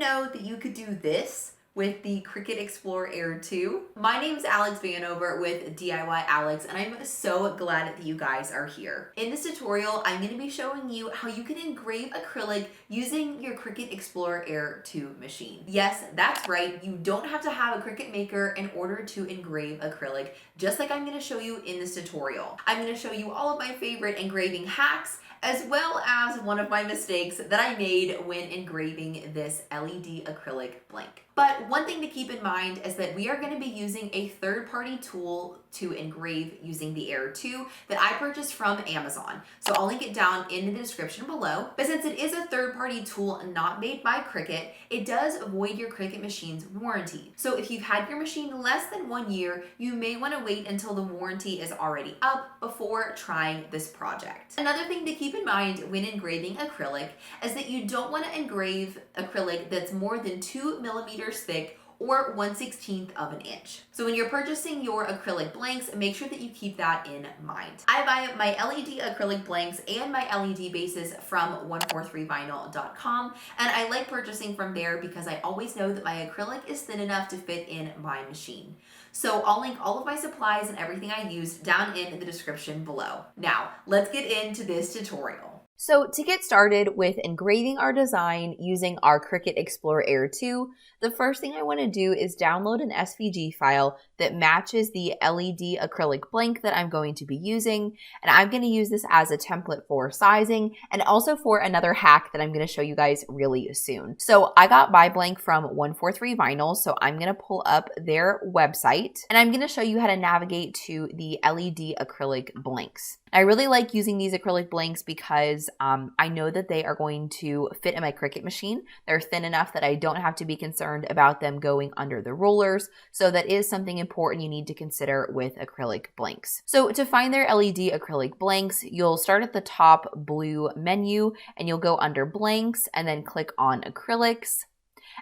know that you could do this with the Cricut Explore Air 2? My name's Alex Vanover with DIY Alex, and I'm so glad that you guys are here. In this tutorial, I'm going to be showing you how you can engrave acrylic using your Cricut Explore Air 2 machine. Yes, that's right, you don't have to have a Cricut Maker in order to engrave acrylic, just like I'm going to show you in this tutorial. I'm going to show you all of my favorite engraving hacks, as well as one of my mistakes that I made when engraving this LED acrylic blank. But one thing to keep in mind is that we are going to be using a third-party tool to engrave using the Air 2 that I purchased from Amazon. So I'll link it down in the description below. But since it is a third-party tool not made by Cricut, it does void your Cricut machine's warranty. So if you've had your machine less than 1 year, you may want to wait until the warranty is already up before trying this project. Another thing to keep in mind when engraving acrylic is that you don't want to engrave acrylic that's more than 2 millimeters thick or 1/16 of an inch. So when you're purchasing your acrylic blanks, make sure that you keep that in mind. I buy my LED acrylic blanks and my LED bases from 143vinyl.com, and I like purchasing from there because I always know that my acrylic is thin enough to fit in my machine. So I'll link all of my supplies and everything I used down in the description below. Now, let's get into this tutorial. So to get started with engraving our design using our Cricut Explore Air 2, the first thing I want to do is download an SVG file that matches the LED acrylic blank that I'm going to be using. And I'm going to use this as a template for sizing and also for another hack that I'm going to show you guys really soon. So I got my blank from 143 Vinyl, so I'm going to pull up their website and I'm going to show you how to navigate to the LED acrylic blanks. I really like using these acrylic blanks because I know that they are going to fit in my Cricut machine. They're thin enough that I don't have to be concerned about them going under the rollers. So that is something important you need to consider with acrylic blanks. So to find their LED acrylic blanks, you'll start at the top blue menu and you'll go under blanks and then click on acrylics.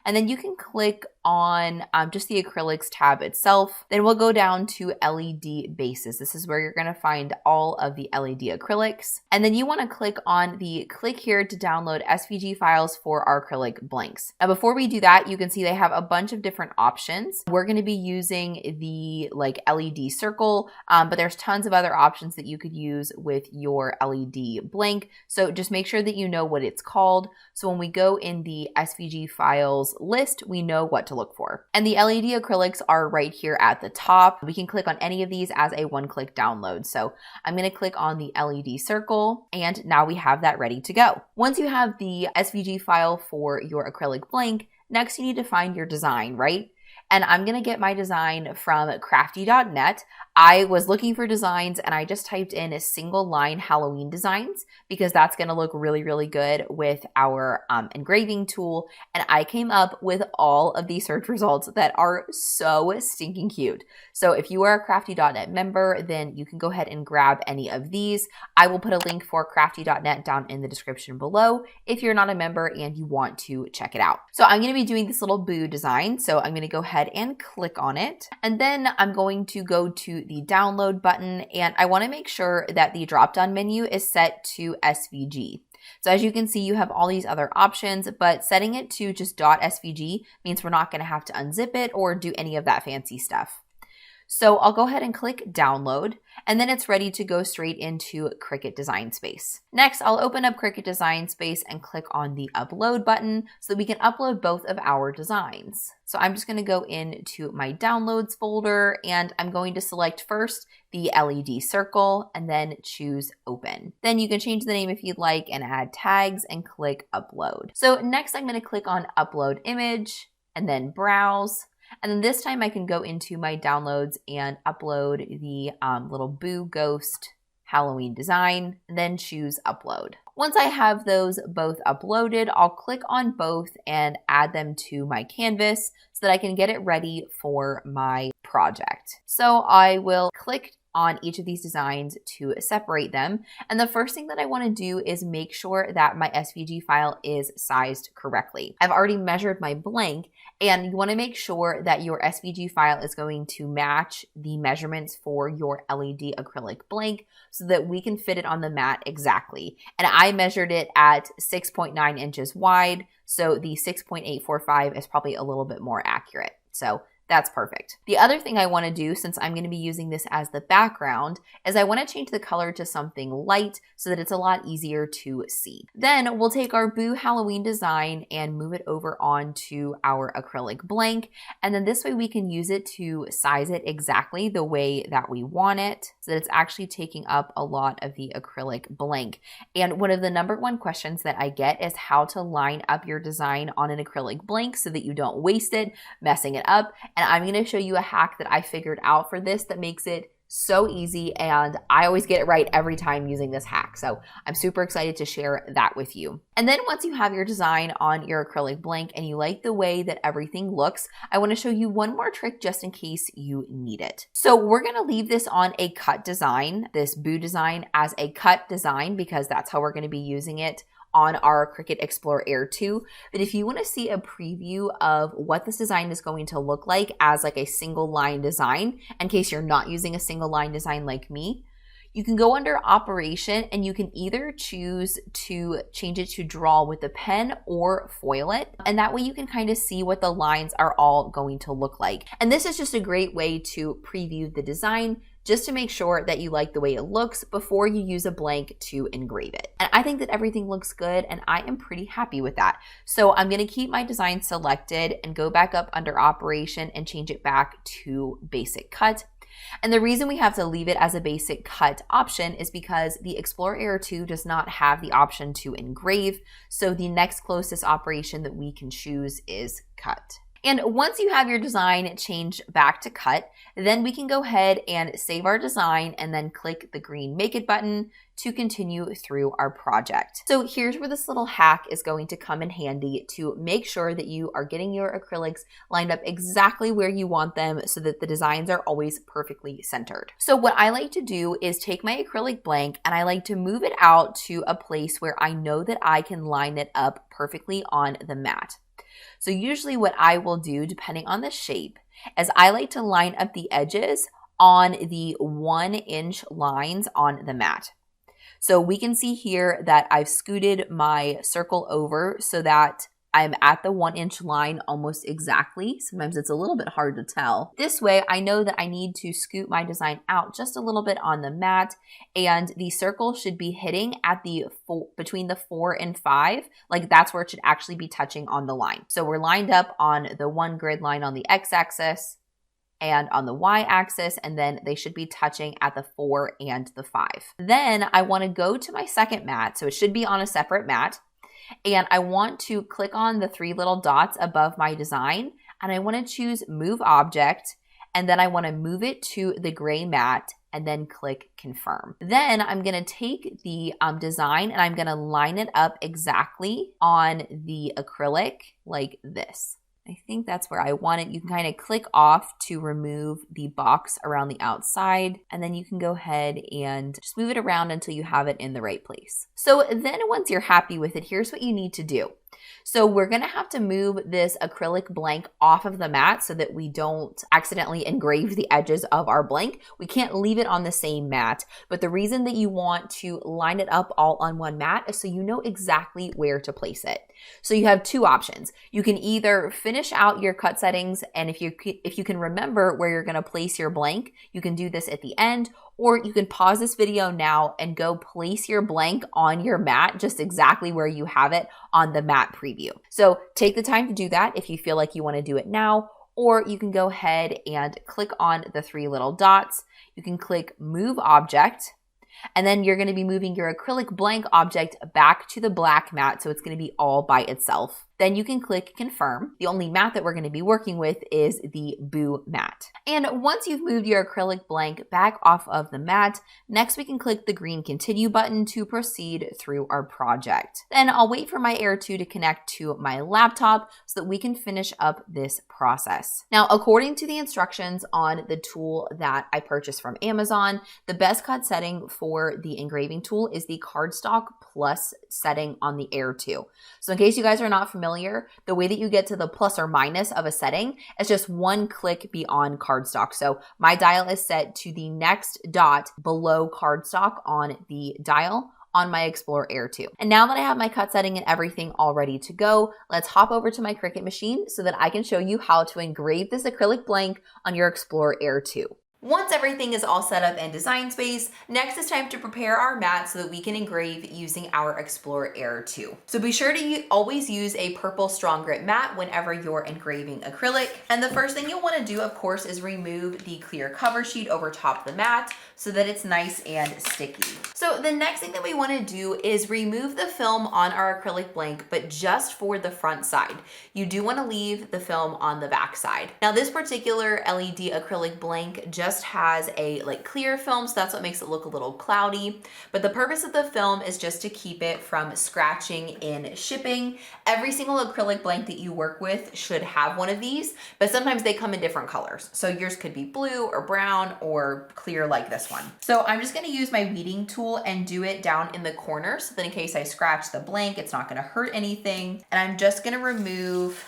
And then you can click on just the acrylics tab itself. Then we'll go down to LED bases. This is where you're going to find all of the LED acrylics. And then you want to click on the click here to download SVG files for our acrylic blanks. Now, before we do that, you can see they have a bunch of different options. We're going to be using the LED circle, but there's tons of other options that you could use with your LED blank. So just make sure that you know what it's called. So when we go in the SVG files list, we know what to look for. And the LED acrylics are right here at the top. We can click on any of these as a one-click download. So I'm going to click on the LED circle and now we have that ready to go. Once you have the SVG file for your acrylic blank, next you need to find your design, right? And I'm going to get my design from crafty.net. I was looking for designs and I just typed in a single line Halloween designs because that's going to look really, really good with our engraving tool. And I came up with all of these search results that are so stinking cute. So if you are a crafty.net member, then you can go ahead and grab any of these. I will put a link for crafty.net down in the description below if you're not a member and you want to check it out. So I'm going to be doing this little boo design. So I'm going to go ahead and click on it. And then I'm going to go to the download button and I want to make sure that the drop-down menu is set to SVG. So as you can see, you have all these other options, but setting it to just .svg means we're not going to have to unzip it or do any of that fancy stuff. So I'll go ahead and click download and then it's ready to go straight into Cricut Design Space. Next, I'll open up Cricut Design Space and click on the upload button so that we can upload both of our designs. So I'm just going to go into my downloads folder and I'm going to select first the LED circle and then choose open. Then you can change the name if you'd like and add tags and click upload. So next I'm going to click on upload image and then browse. And then this time I can go into my downloads and upload the little Boo Ghost Halloween design, and then choose upload. Once I have those both uploaded, I'll click on both and add them to my canvas so that I can get it ready for my project. So I will click on each of these designs to separate them. And the first thing that I want to do is make sure that my SVG file is sized correctly. I've already measured my blank, and you want to make sure that your SVG file is going to match the measurements for your LED acrylic blank so that we can fit it on the mat exactly. And I measured it at 6.9 inches wide. So the 6.845 is probably a little bit more accurate. So that's perfect. The other thing I want to do, since I'm going to be using this as the background, is I want to change the color to something light so that it's a lot easier to see. Then we'll take our Boo Halloween design and move it over onto our acrylic blank. And then this way we can use it to size it exactly the way that we want it, so that it's actually taking up a lot of the acrylic blank. And one of the #1 questions that I get is how to line up your design on an acrylic blank so that you don't waste it, messing it up. And I'm going to show you a hack that I figured out for this that makes it so easy, and I always get it right every time using this hack. So I'm super excited to share that with you. And then once you have your design on your acrylic blank and you like the way that everything looks, I want to show you one more trick just in case you need it. So we're going to leave this on a cut design, this Boo design, as a cut design, because that's how we're going to be using it on our Cricut Explore Air 2. But if you want to see a preview of what this design is going to look like as like a single line design, in case you're not using a single line design like me, you can go under Operation and you can either choose to change it to draw with the pen or foil it. And that way you can kind of see what the lines are all going to look like. And this is just a great way to preview the design, just to make sure that you like the way it looks before you use a blank to engrave it. And I think that everything looks good and I am pretty happy with that. So I'm gonna keep my design selected and go back up under Operation and change it back to Basic Cut. And the reason we have to leave it as a basic cut option is because the Explore Air 2 does not have the option to engrave. So the next closest operation that we can choose is cut. And once you have your design changed back to cut, then we can go ahead and save our design and then click the green Make It button to continue through our project. So here's where this little hack is going to come in handy to make sure that you are getting your acrylics lined up exactly where you want them so that the designs are always perfectly centered. So what I like to do is take my acrylic blank and I like to move it out to a place where I know that I can line it up perfectly on the mat. So usually what I will do, depending on the shape, is I like to line up the edges on the 1-inch lines on the mat. So we can see here that I've scooted my circle over so that I'm at the 1-inch line almost exactly. Sometimes it's a little bit hard to tell. This way, I know that I need to scoot my design out just a little bit on the mat, and the circle should be hitting at the between the 4 and 5. Like that's where it should actually be touching on the line. So we're lined up on the 1 grid line on the x-axis and on the y-axis, and then they should be touching at the 4 and the 5. Then I want to go to my second mat, so it should be on a separate mat. And I want to click on the 3 little dots above my design, and I want to choose Move Object, and then I want to move it to the gray mat and then click Confirm. Then I'm going to take the design and I'm going to line it up exactly on the acrylic like this. I think that's where I want it. You can kind of click off to remove the box around the outside, and then you can go ahead and just move it around until you have it in the right place. So then once you're happy with it, here's what you need to do. So we're gonna have to move this acrylic blank off of the mat so that we don't accidentally engrave the edges of our blank. We can't leave it on the same mat, but the reason that you want to line it up all on one mat is so you know exactly where to place it. So you have 2 options. You can either finish out your cut settings, and if you can remember where you're gonna place your blank, you can do this at the end, or you can pause this video now and go place your blank on your mat just exactly where you have it on the mat preview. So take the time to do that if you feel like you want to do it now, or you can go ahead and click on the 3 little dots. You can click Move Object, and then you're going to be moving your acrylic blank object back to the black mat, so it's going to be all by itself. Then you can click Confirm. The only mat that we're going to be working with is the Boo mat. And once you've moved your acrylic blank back off of the mat, next we can click the green Continue button to proceed through our project. Then I'll wait for my Air 2 to connect to my laptop so that we can finish up this process. Now, according to the instructions on the tool that I purchased from Amazon, the best cut setting for the engraving tool is the Cardstock Plus setting on the Air 2. So in case you guys are not familiar, the way that you get to the plus or minus of a setting is just 1 click beyond cardstock. So my dial is set to the next dot below cardstock on the dial on my Explore Air 2. And now that I have my cut setting and everything all ready to go, let's hop over to my Cricut machine so that I can show you how to engrave this acrylic blank on your Explore Air 2. Once everything is all set up in Design Space, next it's time to prepare our mat so that we can engrave using our Explore Air 2. So be sure to always use a purple strong grip mat whenever you're engraving acrylic. And the first thing you'll want to do, of course, is remove the clear cover sheet over top of the mat so that it's nice and sticky. So the next thing that we want to do is remove the film on our acrylic blank, but just for the front side. You do want to leave the film on the back side. Now this particular LED acrylic blank just has a clear film, so that's what makes it look a little cloudy. But the purpose of the film is just to keep it from scratching in shipping. Every single acrylic blank that you work with should have one of these, but sometimes they come in different colors. So yours could be blue or brown or clear like this one. So I'm just gonna use my weeding tool and do it down in the corner so that in case I scratch the blank, it's not gonna hurt anything. And I'm just gonna remove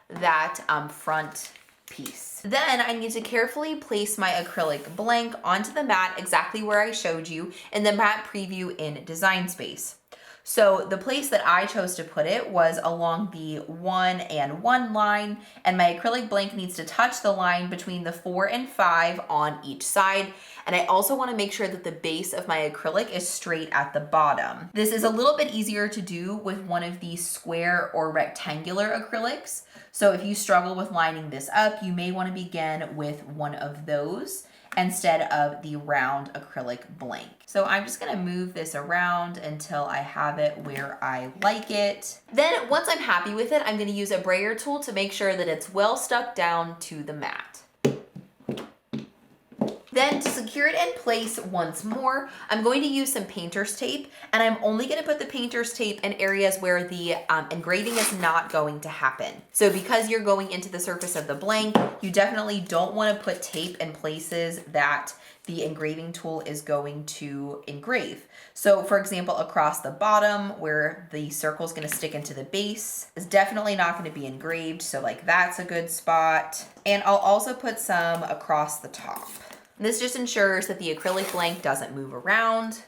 that front piece. Then I need to carefully place my acrylic blank onto the mat exactly where I showed you in the mat preview in Design Space. So the place that I chose to put it was along the 1 and 1 line, and my acrylic blank needs to touch the line between the 4 and 5 on each side. And I also want to make sure that the base of my acrylic is straight at the bottom. This is a little bit easier to do with one of these square or rectangular acrylics. So if you struggle with lining this up, you may want to begin with one of those instead of the round acrylic blank. So I'm just gonna move this around until I have it where I like it. Then once I'm happy with it, I'm gonna use a brayer tool to make sure that it's well stuck down to the mat. Then to secure it in place once more, I'm going to use some painter's tape, and I'm only going to put the painter's tape in areas where the engraving is not going to happen. So because you're going into the surface of the blank, you definitely don't want to put tape in places that the engraving tool is going to engrave. So for example, across the bottom where the circle is going to stick into the base is definitely not going to be engraved. So that's a good spot. And I'll also put some across the top. This just ensures that the acrylic blank doesn't move around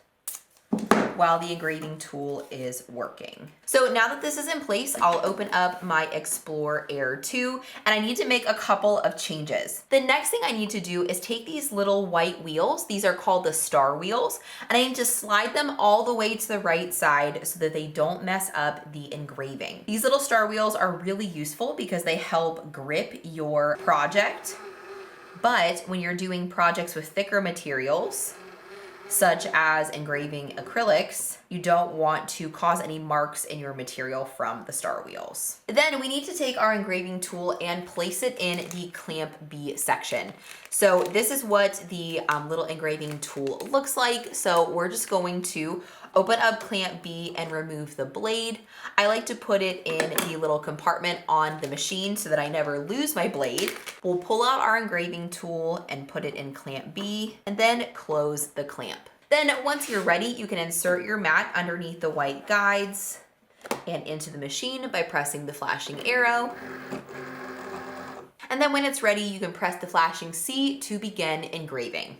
while the engraving tool is working. So now that this is in place, I'll open up my Explore Air 2, and I need to make a couple of changes. The next thing I need to do is take these little white wheels, these are called the star wheels, and I need to slide them all the way to the right side so that they don't mess up the engraving. These little star wheels are really useful because they help grip your project. But when you're doing projects with thicker materials, such as engraving acrylics, you don't want to cause any marks in your material from the star wheels. Then we need to take our engraving tool and place it in the clamp B section. So this is what the little engraving tool looks like. So we're just going to open up clamp B and remove the blade. I like to put it in the little compartment on the machine so that I never lose my blade. We'll pull out our engraving tool and put it in clamp B and then close the clamp. Then once you're ready, you can insert your mat underneath the white guides and into the machine by pressing the flashing arrow. And then when it's ready, you can press the flashing C to begin engraving.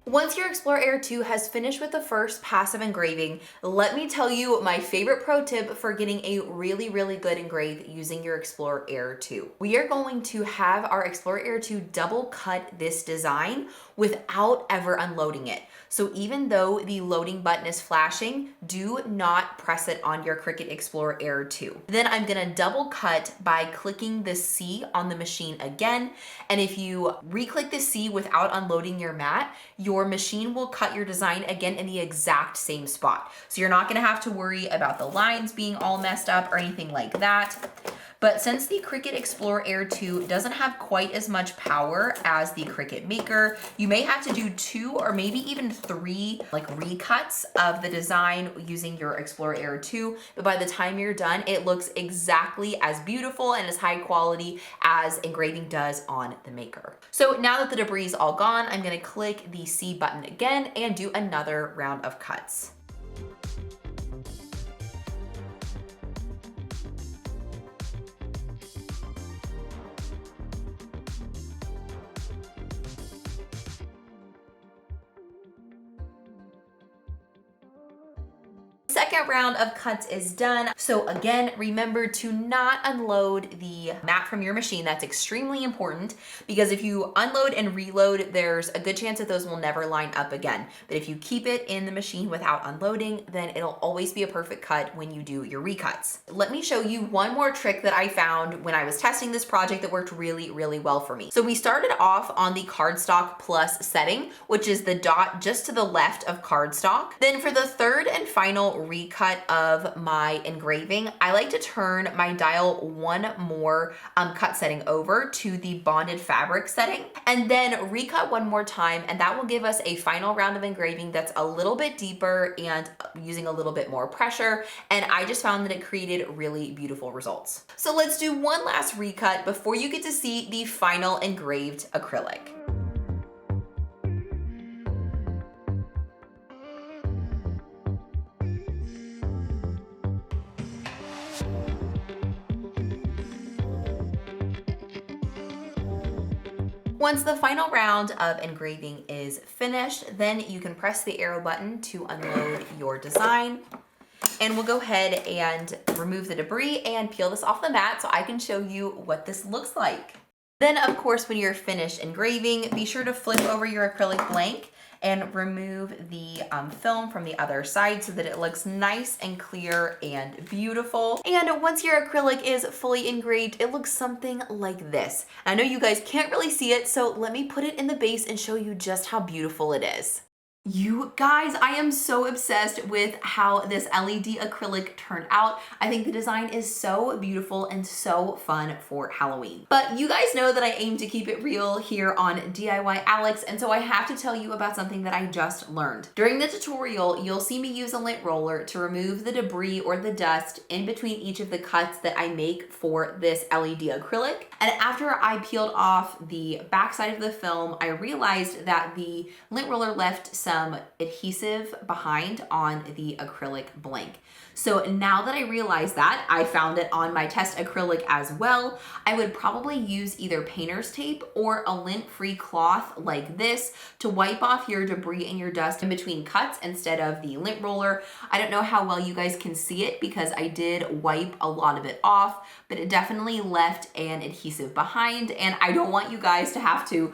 Once your Explore Air 2 has finished with the first pass of engraving, let me tell you my favorite pro tip for getting a really, really good engrave using your Explore Air 2. We are going to have our Explore Air 2 double cut this design without ever unloading it. So even though the loading button is flashing, do not press it on your Cricut Explore Air 2. Then I'm gonna double cut by clicking the C on the machine again. And if you re-click the C without unloading your mat, your machine will cut your design again in the exact same spot. So you're not gonna have to worry about the lines being all messed up or anything like that. But since the Cricut Explore Air 2 doesn't have quite as much power as the Cricut Maker, you may have to do 2 or maybe even 3 recuts of the design using your Explore Air 2. But by the time you're done, it looks exactly as beautiful and as high quality as engraving does on the Maker. So now that the debris is all gone, I'm gonna click the C button again and do another round of cuts. second round of cuts is done. So again, remember to not unload the mat from your machine. That's extremely important because if you unload and reload, there's a good chance that those will never line up again. But if you keep it in the machine without unloading, then it'll always be a perfect cut when you do your recuts. Let me show you one more trick that I found when I was testing this project that worked really, really well for me. So we started off on the cardstock plus setting, which is the dot just to the left of cardstock. Then for the third and final recut of my engraving, I like to turn my dial one more cut setting over to the bonded fabric setting and then recut one more time, and that will give us a final round of engraving that's a little bit deeper and using a little bit more pressure, and I just found that it created really beautiful results. So let's do one last recut before you get to see the final engraved acrylic. Once the final round of engraving is finished, then you can press the arrow button to unload your design. And we'll go ahead and remove the debris and peel this off the mat so I can show you what this looks like. Then of course, when you're finished engraving, be sure to flip over your acrylic blank and remove the film from the other side so that it looks nice and clear and beautiful. And once your acrylic is fully engraved, it looks something like this. I know you guys can't really see it, so let me put it in the base and show you just how beautiful it is. You guys, I am so obsessed with how this LED acrylic turned out. I think the design is so beautiful and so fun for Halloween. But you guys know that I aim to keep it real here on DIY Alex, and so I have to tell you about something that I just learned. During the tutorial, you'll see me use a lint roller to remove the debris or the dust in between each of the cuts that I make for this LED acrylic. And after I peeled off the backside of the film, I realized that the lint roller left some adhesive behind on the acrylic blank. So now that I realized that, I found it on my test acrylic as well. I would probably use either painter's tape or a lint-free cloth like this to wipe off your debris and your dust in between cuts instead of the lint roller. I don't know how well you guys can see it because I did wipe a lot of it off, but it definitely left an adhesive behind, and I don't want you guys to have to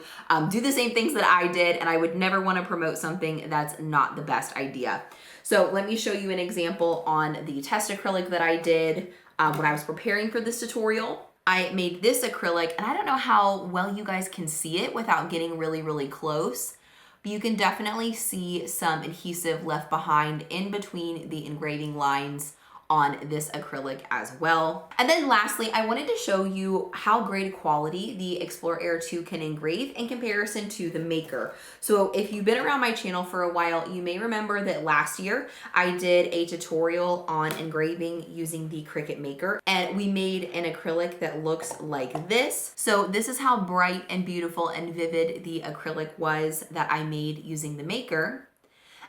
do the same things that I did, and I would never want to promote something that's not the best idea. So let me show you an example on the test acrylic that I did when I was preparing for this tutorial. I made this acrylic, and I don't know how well you guys can see it without getting really, really close, but you can definitely see some adhesive left behind in between the engraving lines on this acrylic as well. And then lastly, I wanted to show you how great quality the Explore Air 2 can engrave in comparison to the Maker. So if you've been around my channel for a while, you may remember that last year I did a tutorial on engraving using the Cricut Maker, and we made an acrylic that looks like this. So this is how bright and beautiful and vivid the acrylic was that I made using the Maker.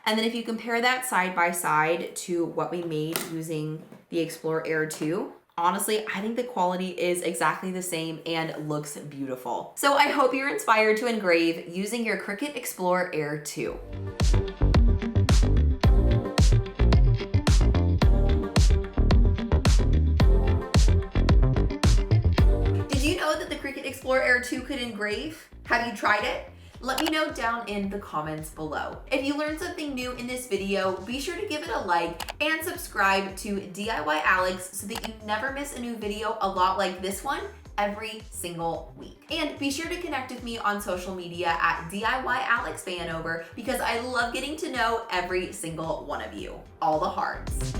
And then if you compare that side by side to what we made using the Explore Air 2, honestly, I think the quality is exactly the same and looks beautiful. So I hope you're inspired to engrave using your Cricut Explore Air 2. Did you know that the Cricut Explore Air 2 could engrave? Have you tried it? Let me know down in the comments below. If you learned something new in this video, be sure to give it a like and subscribe to DIY Alex so that you never miss a new video a lot like this one every single week. And be sure to connect with me on social media at DIY Alex Vanover because I love getting to know every single one of you. All the hearts.